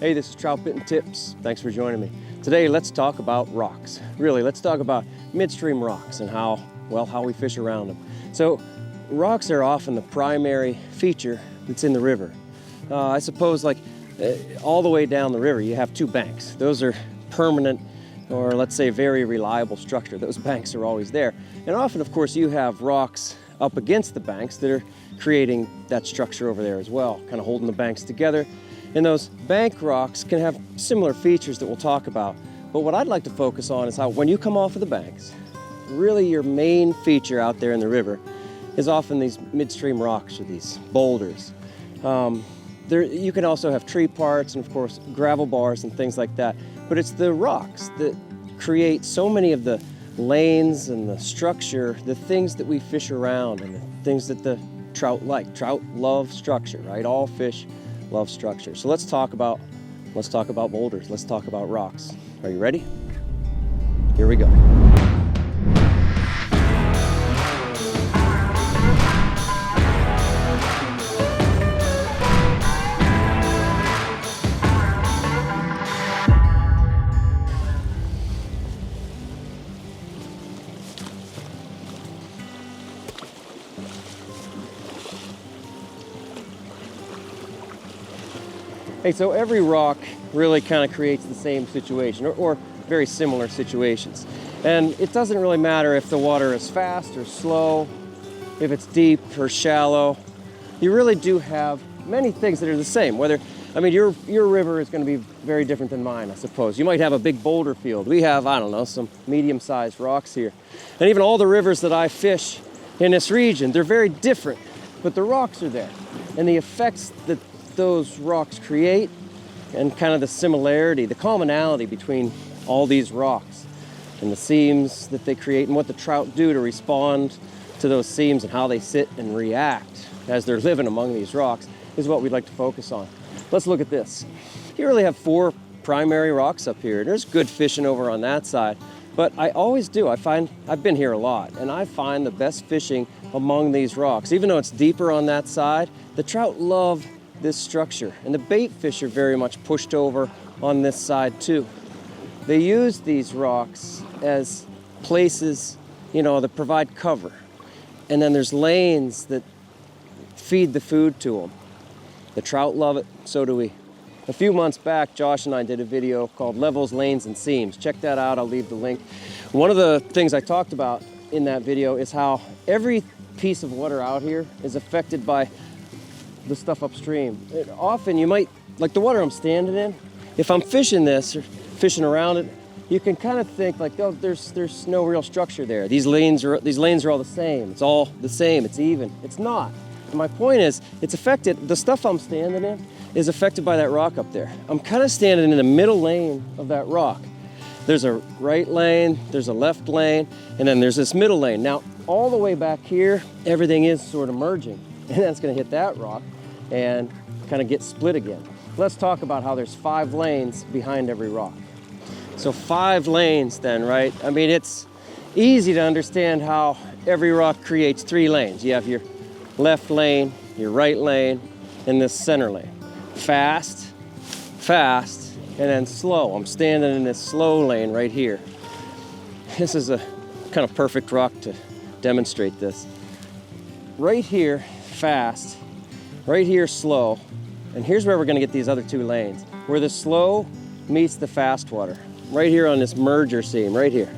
Hey, this is Troutbitten Tips. Thanks for joining me. Today, let's talk about rocks. Really, let's talk about midstream rocks and how we fish around them. So, rocks are often the primary feature that's in the river. I suppose all the way down the river, you have two banks. Those are permanent, or let's say very reliable structure. Those banks are always there. And often, of course, you have rocks up against the banks that are creating that structure over there as well, kind of holding the banks together. And those bank rocks can have similar features that we'll talk about. But what I'd like to focus on is how when you come off of the banks, really your main feature out there in the river is often these midstream rocks or these boulders. You can also have tree parts and of course gravel bars and things like that. But it's the rocks that create so many of the lanes and the structure, the things that we fish around and the things that the trout like. Trout love structure, right? All fish love structure. So let's talk about boulders. Let's talk about rocks. Are you ready? Here we go. Hey, so every rock really kind of creates the same situation or very similar situations. And it doesn't really matter if the water is fast or slow, if it's deep or shallow. You really do have many things that are the same. Your river is going to be very different than mine, I suppose. You might have a big boulder field. We have, I don't know, some medium-sized rocks here. And even all the rivers that I fish in this region, they're very different, but the rocks are there. And the effects that those rocks create and kind of the similarity, the commonality between all these rocks and the seams that they create and what the trout do to respond to those seams and how they sit and react as they're living among these rocks is what we'd like to focus on. Let's look at this. You really have four primary rocks up here. There's good fishing over on that side, but I always do. I've been here a lot and I find the best fishing among these rocks. Even though it's deeper on that side, the trout love this structure, and the bait fish are very much pushed over on this side too. They use these rocks as places, that provide cover, and then there's lanes that feed the food to them. The trout love it, so do we. A few months back, Josh and I did a video called Levels, Lanes, and Seams. Check that out, I'll leave the link. One of the things I talked about in that video is how every piece of water out here is affected by the stuff upstream. Often you might, like the water I'm standing in, if I'm fishing this or fishing around it, you can kind of think like, oh, there's no real structure there. These lanes are all the same. It's all the same, it's even. It's not. And my point is, it's affected, the stuff I'm standing in is affected by that rock up there. I'm kind of standing in the middle lane of that rock. There's a right lane, there's a left lane, and then there's this middle lane. Now, all the way back here, everything is sort of merging. And that's going to hit that rock and kind of get split again. Let's talk about how there's 5 lanes behind every rock. So 5 lanes then, right? It's easy to understand how every rock creates 3 lanes. You have your left lane, your right lane, and this center lane. Fast, fast, and then slow. I'm standing in this slow lane right here. This is a kind of perfect rock to demonstrate this. Right here, fast, right here, slow, and here's where we're going to get these other 2 lanes, where the slow meets the fast water, right here on this merger seam, right here.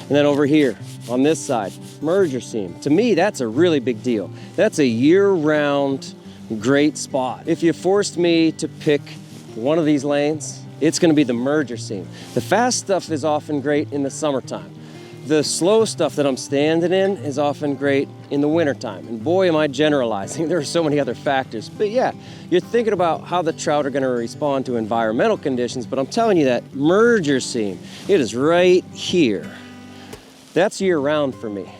And then over here, on this side, merger seam. To me, that's a really big deal. That's a year-round great spot. If you forced me to pick one of these lanes, it's going to be the merger seam. The fast stuff is often great in the summertime. The slow stuff that I'm standing in is often great in the wintertime. And boy, am I generalizing. There are so many other factors. But yeah, you're thinking about how the trout are going to respond to environmental conditions, but I'm telling you that merger seam, it is right here. That's year-round for me.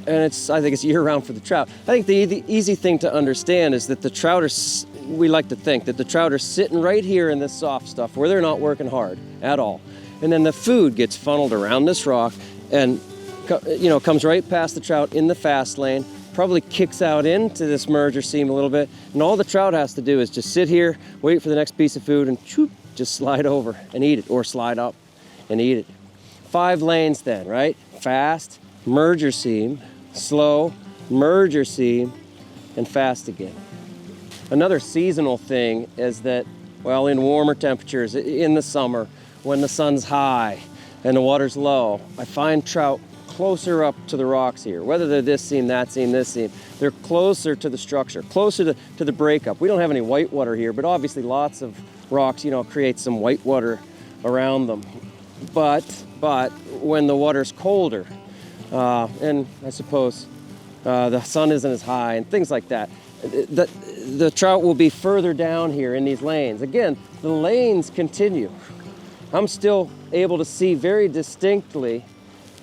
And I think it's year-round for the trout. I think the easy thing to understand is that the trout we like to think that the trout are sitting right here in this soft stuff where they're not working hard at all. And then the food gets funneled around this rock and comes right past the trout in the fast lane, probably kicks out into this merger seam a little bit, and all the trout has to do is just sit here, wait for the next piece of food, and choop, just slide over and eat it, or slide up and eat it. 5 lanes then, right? Fast, merge your seam, slow, merge your seam, and fast again. Another seasonal thing is that, well, in warmer temperatures, in the summer, when the sun's high and the water's low, I find trout closer up to the rocks here. Whether they're this seam, that seam, this seam, they're closer to the structure, closer to the breakup. We don't have any whitewater here, but obviously lots of rocks, create some whitewater around them. But when the water's colder, and I suppose the sun isn't as high and things like that, the trout will be further down here in these lanes. Again, the lanes continue. I'm still able to see very distinctly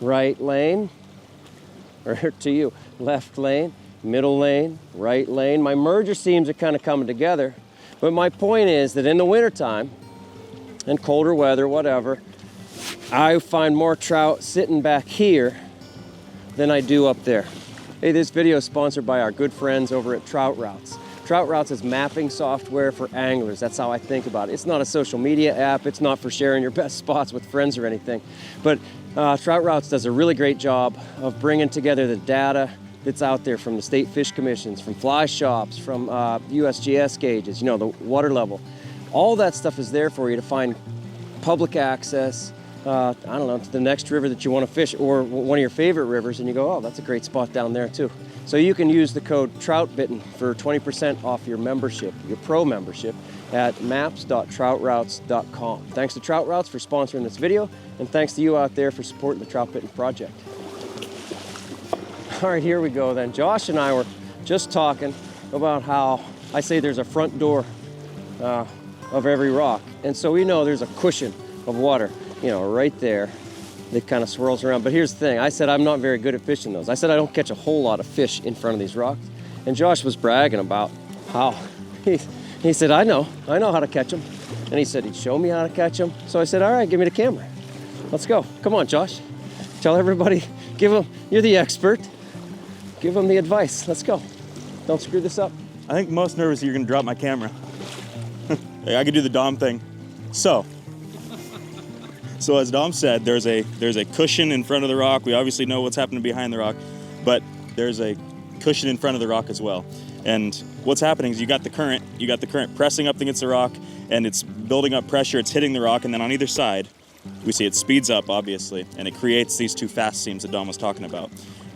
right lane, or to you, left lane, middle lane, right lane. My merger seams are kind of coming together. But my point is that in the wintertime and colder weather, whatever, I find more trout sitting back here than I do up there. Hey, this video is sponsored by our good friends over at Trout Routes. Trout Routes is mapping software for anglers. That's how I think about it. It's not a social media app. It's not for sharing your best spots with friends or anything. But Trout Routes does a really great job of bringing together the data that's out there from the state fish commissions, from fly shops, from USGS gauges, the water level. All that stuff is there for you to find public access, I don't know, to the next river that you want to fish, or one of your favorite rivers, and you go, oh, that's a great spot down there too. So you can use the code Troutbitten for 20% off your membership, your pro membership, at maps.troutroutes.com. Thanks to Trout Routes for sponsoring this video, and thanks to you out there for supporting the Troutbitten project. All right, here we go then. Josh and I were just talking about how I say there's a front door of every rock. And so we know there's a cushion of water, right there that kind of swirls around. But here's the thing. I said I'm not very good at fishing those. I said I don't catch a whole lot of fish in front of these rocks. And Josh was bragging about how he said, I know how to catch them. And he said he'd show me how to catch them. So I said, all right, give me the camera. Let's go. Come on, Josh. Tell everybody, you're the expert. Give them the advice. Let's go. Don't screw this up. I think most nervous you're gonna drop my camera. Hey, I could do the Dom thing. So as Dom said, there's a cushion in front of the rock. We obviously know what's happening behind the rock, but there's a cushion in front of the rock as well. And what's happening is you got the current pressing up against the rock, and it's building up pressure, it's hitting the rock, and then on either side, we see it speeds up, obviously, and it creates these 2 fast seams that Dom was talking about.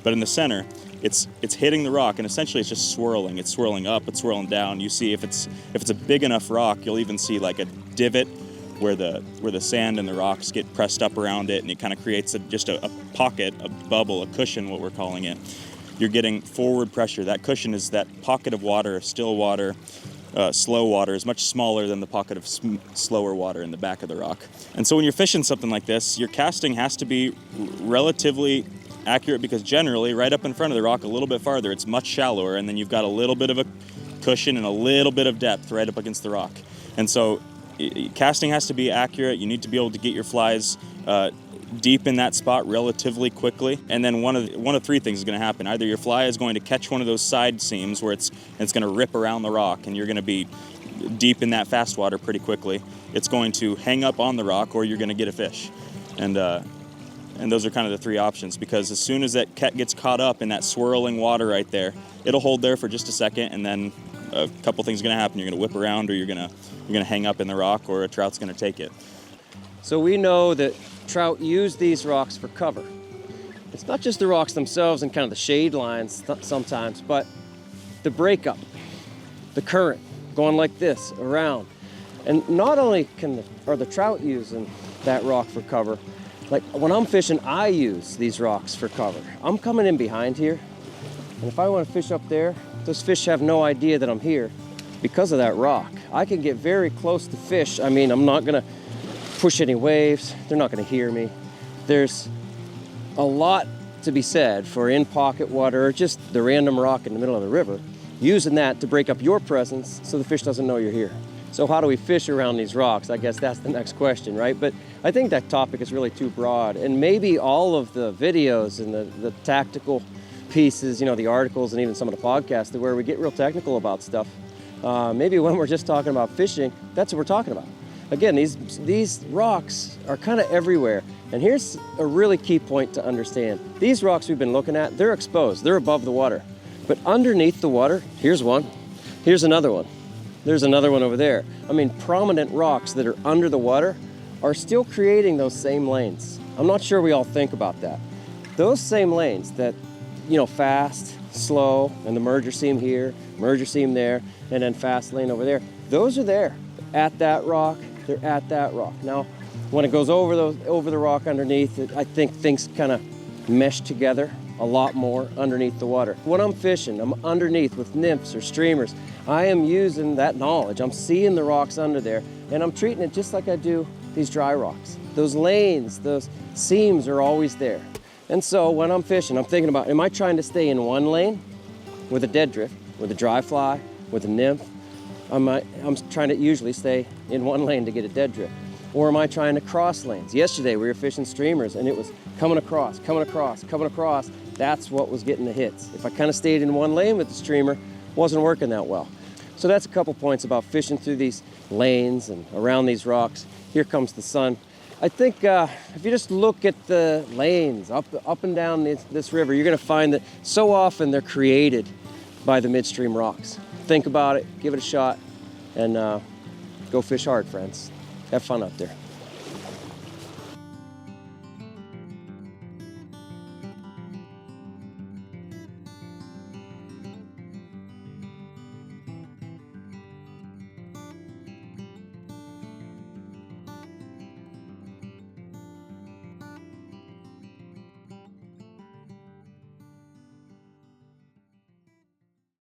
But in the center, it's hitting the rock, and essentially it's just swirling. It's swirling up, it's swirling down. You see if it's a big enough rock, you'll even see like a divot where the sand and the rocks get pressed up around it, and it kind of creates just a pocket, a bubble, a cushion, what we're calling it. You're getting forward pressure. That cushion is that pocket of water, still water, slow water, is much smaller than the pocket of slower water in the back of the rock. And so when you're fishing something like this, your casting has to be relatively accurate, because generally right up in front of the rock a little bit farther, it's much shallower, and then you've got a little bit of a cushion and a little bit of depth right up against the rock. And so casting has to be accurate. You need to be able to get your flies deep in that spot relatively quickly. And then one of 3 things is going to happen. Either your fly is going to catch one of those side seams where it's going to rip around the rock, and you're going to be deep in that fast water pretty quickly. It's going to hang up on the rock, or you're going to get a fish. And those are kind of the 3 options, because as soon as that gets caught up in that swirling water right there, it'll hold there for just a second, and then a couple things are going to happen. You're going to whip around, or you're going to hang up in the rock, or a trout's going to take it. So we know that trout use these rocks for cover. It's not just the rocks themselves and kind of the shade lines sometimes, but the breakup, the current going like this around. And not only are the trout using that rock for cover, like when I'm fishing, I use these rocks for cover. I'm coming in behind here, and if I want to fish up there, those fish have no idea that I'm here because of that rock. I can get very close to fish. I mean, I'm not gonna push any waves. They're not gonna hear me. There's a lot to be said for in-pocket water, or just the random rock in the middle of the river, using that to break up your presence so the fish doesn't know you're here. So how do we fish around these rocks? I guess that's the next question, right? But I think that topic is really too broad, and maybe all of the videos and the tactical pieces, the articles and even some of the podcasts where we get real technical about stuff, maybe when we're just talking about fishing, that's what we're talking about. Again, these rocks are kind of everywhere. And here's a really key point to understand. These rocks we've been looking at, they're exposed, they're above the water. But underneath the water, here's one, here's another one. There's another one over there. I mean, prominent rocks that are under the water are still creating those same lanes. I'm not sure we all think about that. Those same lanes that, fast, slow, and the merger seam here, merger seam there, and then fast lane over there, those are there at that rock. They're at that rock. Now, when it goes over the rock underneath, I think things kind of mesh together a lot more underneath the water. When I'm fishing, I'm underneath with nymphs or streamers. I am using that knowledge. I'm seeing the rocks under there, and I'm treating it just like I do these dry rocks. Those lanes, those seams are always there. And so when I'm fishing, I'm thinking about, am I trying to stay in one lane with a dead drift, with a dry fly, with a nymph? I'm trying to usually stay in one lane to get a dead drift. Or am I trying to cross lanes? Yesterday we were fishing streamers and it was coming across, coming across, coming across. That's what was getting the hits. If I kind of stayed in one lane with the streamer, wasn't working that well. So that's a couple points about fishing through these lanes and around these rocks. Here comes the sun. I think if you just look at the lanes up and down this river, you're gonna find that so often they're created by the midstream rocks. Think about it, give it a shot, and go fish hard, friends. Have fun up there.